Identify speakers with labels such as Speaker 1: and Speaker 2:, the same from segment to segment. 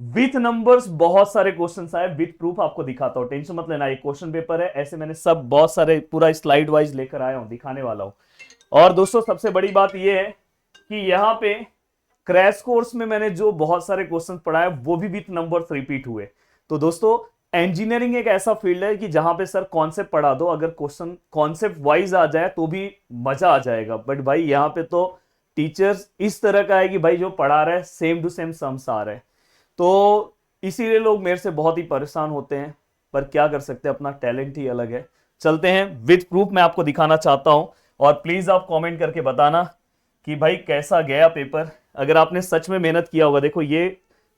Speaker 1: With numbers बहुत सारे questions आए, विथ प्रूफ आपको दिखाता हूं, टेंशन मत लेना। ये क्वेश्चन पेपर है, ऐसे मैंने सब बहुत सारे पूरा स्लाइड वाइज लेकर आया हूं, दिखाने वाला हूं। और दोस्तों सबसे बड़ी बात यह है कि यहाँ पे क्रैश कोर्स में मैंने जो बहुत सारे क्वेश्चन पढ़ाए वो भी विथ नंबर्स रिपीट हुए। तो दोस्तों इंजीनियरिंग एक ऐसा फील्ड है कि जहां पे सर कॉन्सेप्ट पढ़ा दो, अगर क्वेश्चन कॉन्सेप्ट वाइज आ जाए तो भी मजा आ जाएगा। बट भाई यहाँ पे तो टीचर्स इस तरह का है कि भाई जो पढ़ा रहा है सेम टू सेम सम्स आ रहे हैं, तो इसीलिए लोग मेरे से बहुत ही परेशान होते हैं। पर क्या कर सकते हैं, अपना टैलेंट ही अलग है। चलते हैं, विथ प्रूफ मैं आपको दिखाना चाहता हूं। और प्लीज आप कमेंट करके बताना कि भाई कैसा गया पेपर, अगर आपने सच में मेहनत किया होगा। देखो ये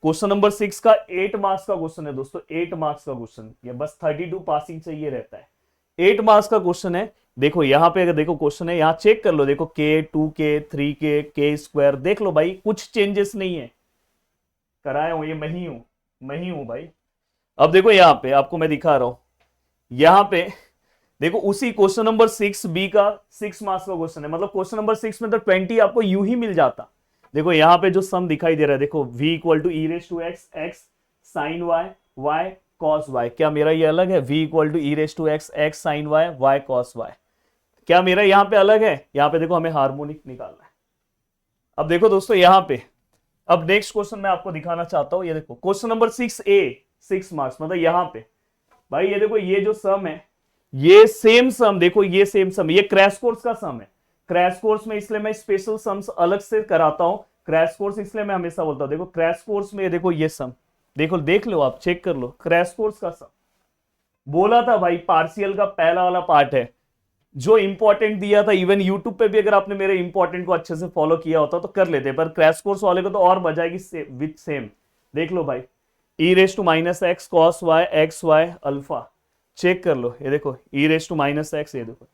Speaker 1: क्वेश्चन नंबर 6 का 8 मार्क्स का क्वेश्चन है दोस्तों, 8 मार्क्स का क्वेश्चन, ये बस 32 पासिंग चाहिए रहता है। 8 मार्क्स का क्वेश्चन है। देखो यहाँ पे अगर देखो क्वेश्चन है, यहाँ चेक कर लो, देखो के 2 के 3 के के स्क्वायर, देख लो भाई कुछ चेंजेस नहीं है, कराया हूं, ये मैं ही हूं भाई। अब देखो यहाँ पे आपको मैं दिखा रहा हूं, यहाँ पे देखो उसी क्वेश्चन नंबर 6 बी का 6 मार्क्स का क्वेश्चन है, मतलब क्वेश्चन नंबर 6 में तो 20 आपको यू ही मिल जाता। देखो यहाँ पे जो सम दिखाई दे रहा है, देखो v equal to e raise to x, x sine y, y cos y, क्या मेरा ये अलग है? v equal to e raise to x, x sine y, y cos y, क्या मेरा यहाँ पे अलग है? यहाँ पे देखो हमें हार्मोनिक निकालना है। अब देखो दोस्तों यहाँ पे, अब नेक्स्ट क्वेश्चन मैं आपको दिखाना चाहता हूं, ये देखो क्वेश्चन नंबर 6 ए, 6 मार्क्स, मतलब यहां पे भाई ये देखो ये जो सम है, ये सेम सम, देखो ये सेम सम, ये क्रैश कोर्स का सम है। क्रैश कोर्स में इसलिए मैं स्पेशल सम्स अलग से कराता हूं, क्रैश कोर्स इसलिए मैं हमेशा बोलता हूं। देखो क्रैश कोर्स में देखो ये सम, देखो देख लो आप, चेक कर लो, क्रैश कोर्स का सम बोला था भाई, पार्शियल का पहला वाला पार्ट है जो इंपॉर्टेंट दिया था। इवन यूट्यूब पे भी अगर आपने मेरे इंपॉर्टेंट को अच्छे से फॉलो किया होता तो कर लेते, पर क्रैश कोर्स वाले को तो और बजाएगी विथ सेम। देख लो भाई, e raise to minus x cos y x y alpha, check कर लो, ये देखो e raise to minus x, ये देखो।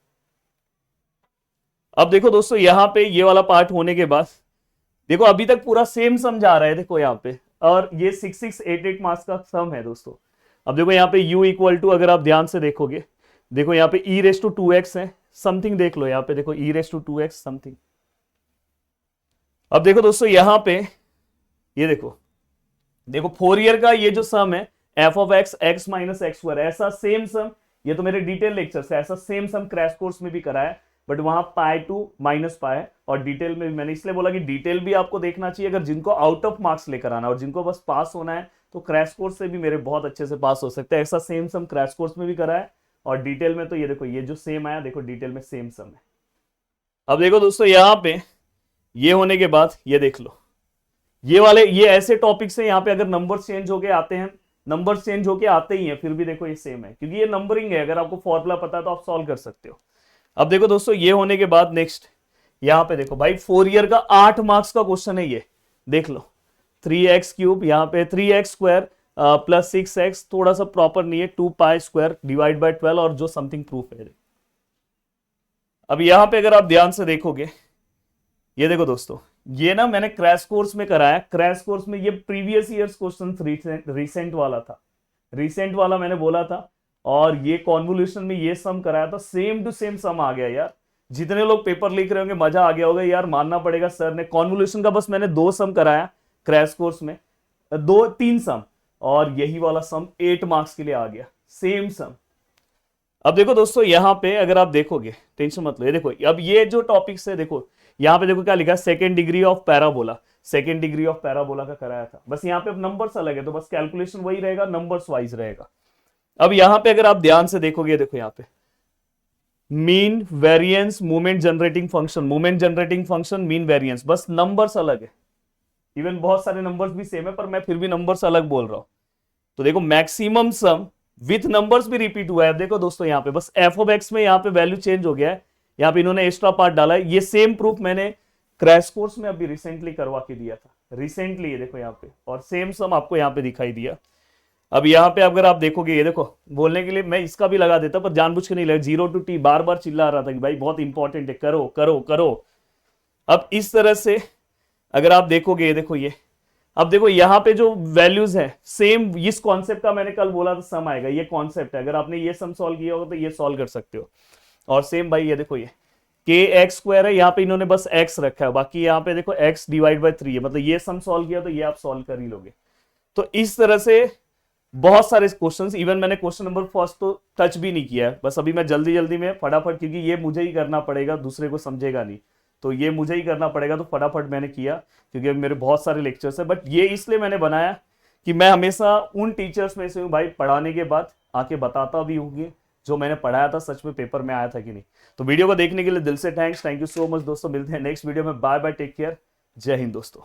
Speaker 1: अब देखो दोस्तों यहां पे ये वाला पार्ट होने के बाद देखो अभी तक पूरा सेम सम जा रहा है, देखो यहाँ पे, और ये 6 6 8 8 मार्क्स का सम है दोस्तों। अब देखो यहाँ पे u इक्वल टू, अगर आप ध्यान से देखोगे, देखो यहाँ पे ई रेस टू 2x है समथिंग, देख लो यहाँ पे देखो e raise to 2x something. अब देखो दोस्तों यहाँ पे ये देखो, देखो 4 ईयर का ये जो सम है F of x, x minus x square, ऐसा सेम सम, ये तो मेरे डिटेल लेक्चर से, ऐसा सेम सम क्रैश कोर्स में भी कराया, बट वहां पाई टू माइनस पाई, और डिटेल में भी मैंने इसलिए बोला कि डिटेल भी आपको देखना चाहिए अगर जिनको आउट ऑफ मार्क्स लेकर आना, और जिनको बस पास होना है तो क्रैश कोर्स से भी मेरे बहुत अच्छे से पास हो सकते हैं। ऐसा सेम सम क्रैश कोर्स में भी कराया, और डिटेल में तो ये देखो ये जो सेम आया, देखो डिटेल में सेम सम है। अब देखो दोस्तों यहाँ पे ये होने के बाद ये देख लो, ये वाले ये ऐसे टॉपिक्स हैं, यहाँ पे अगर नंबर्स चेंज होके आते हैं, नंबर्स चेंज होके आते ही हैं, फिर भी देखो ये सेम है, क्योंकि ये नंबरिंग है, अगर आपको फॉर्मूला पता है तो आप सॉल्व कर सकते हो। अब देखो दोस्तों ये होने के बाद नेक्स्ट यहाँ पे देखो भाई 4 ईयर का 8 मार्क्स का क्वेश्चन है ये, देख लो 3x क्यूब, यहाँ पे 3x स्क्वायर प्लस 6x, थोड़ा सा प्रॉपर नहीं है, 2 पाई स्क्वायर डिवाइड बाय 12, और जो समथिंग प्रूफ है। अब यहाँ पे अगर आप ध्यान से देखोगे, ये देखो दोस्तों, ये ना मैंने क्रैश कोर्स में कराया, क्रैश कोर्स में ये प्रीवियस ईयर्स क्वेश्चन रिसेंट वाला था, रिसेंट वाला मैंने बोला था, और ये कॉन्वोल्यूशन में ये सम कराया था, सेम टू सेम सम आ गया यार। जितने लोग पेपर लिख रहे होंगे मजा आ गया होगा यार, मानना पड़ेगा सर ने, कॉन्वोल्यूशन का बस मैंने 2 सम कराया क्रैश कोर्स में, 2 3 सम, और यही वाला सम 8 मार्क्स के लिए आ गया, सेम सम। अब देखो दोस्तों यहाँ पे अगर आप देखोगे, टेंशन मत लो, ये देखो अब ये जो टॉपिक्स है, देखो यहाँ पे देखो क्या लिखा है, second degree of parabola, second degree of parabola का कराया था, बस यहाँ पे अब नंबर्स अलग है तो बस कैलकुलेशन वही रहेगा, नंबर्स वाइज रहेगा। अब यहाँ पे अगर आप ध्यान से देखोगे, देखो यहाँ पे mean variance movement generating function, movement generating function mean variance, बस नंबर्स अलग है, इवन बहुत सारे नंबर्स भी सेम है पर मैं फिर भी नंबर्स अलग बोल रहा हूं। तो देखो मैक्सिमम सम विथ नंबर्स भी रिपीट हुआ है, देखो दोस्तों यहाँ पे बस एफ ऑफ एक्स में यहाँ पे वैल्यू चेंज हो गया है, यहाँ पे इन्होंने एक्स्ट्रा पार्ट डाला है। ये सेम प्रूफ मैंने क्रैश कोर्स में अभी रिसेंटली करवा के दिया था, रिसेंटली, ये देखो यहाँ पे, और सेम सम आपको यहाँ पे दिखाई दिया। अब यहाँ पे अगर आप देखोगे, ये देखो बोलने के लिए मैं इसका भी लगा देता पर जानबूझ के नहीं लगा, 0 to t बार बार चिल्ला रहा था कि भाई बहुत इंपॉर्टेंट है, करो करो करो। अब इस तरह से अगर आप देखोगे, ये देखो ये, अब देखो यहाँ पे जो वैल्यूज है सेम, इस कॉन्सेप्ट का मैंने कल बोला था सम आएगा, ये कॉन्सेप्ट है, अगर आपने ये सम सॉल्व किया होगा तो ये सॉल्व कर सकते हो। और सेम भाई ये देखो, ये के एक्स स्क्वायर है, यहाँ पे इन्होंने बस एक्स रखा है, बाकी यहाँ पे देखो एक्स डिवाइड बाय 3 है, मतलब ये सम सॉल्व किया तो ये आप सॉल्व कर ही लोगे। तो इस तरह से बहुत सारे क्वेश्चंस, इवन मैंने क्वेश्चन नंबर फर्स्ट तो टच भी नहीं किया है, बस अभी मैं जल्दी जल्दी में फटाफट, क्योंकि ये मुझे ही करना पड़ेगा, दूसरे को समझेगा नहीं, तो ये मुझे ही करना पड़ेगा, तो फटाफट मैंने किया क्योंकि अब मेरे बहुत सारे लेक्चर्स है। बट ये इसलिए मैंने बनाया कि मैं हमेशा उन टीचर्स में से हूँ भाई, पढ़ाने के बाद आके बताता भी हूँ कि जो मैंने पढ़ाया था सच में पेपर में आया था कि नहीं। तो वीडियो को देखने के लिए दिल से थैंक यू सो मच दोस्तों, मिलते हैं नेक्स्ट वीडियो में, बाय बाय, टेक केयर, जय हिंद दोस्तों।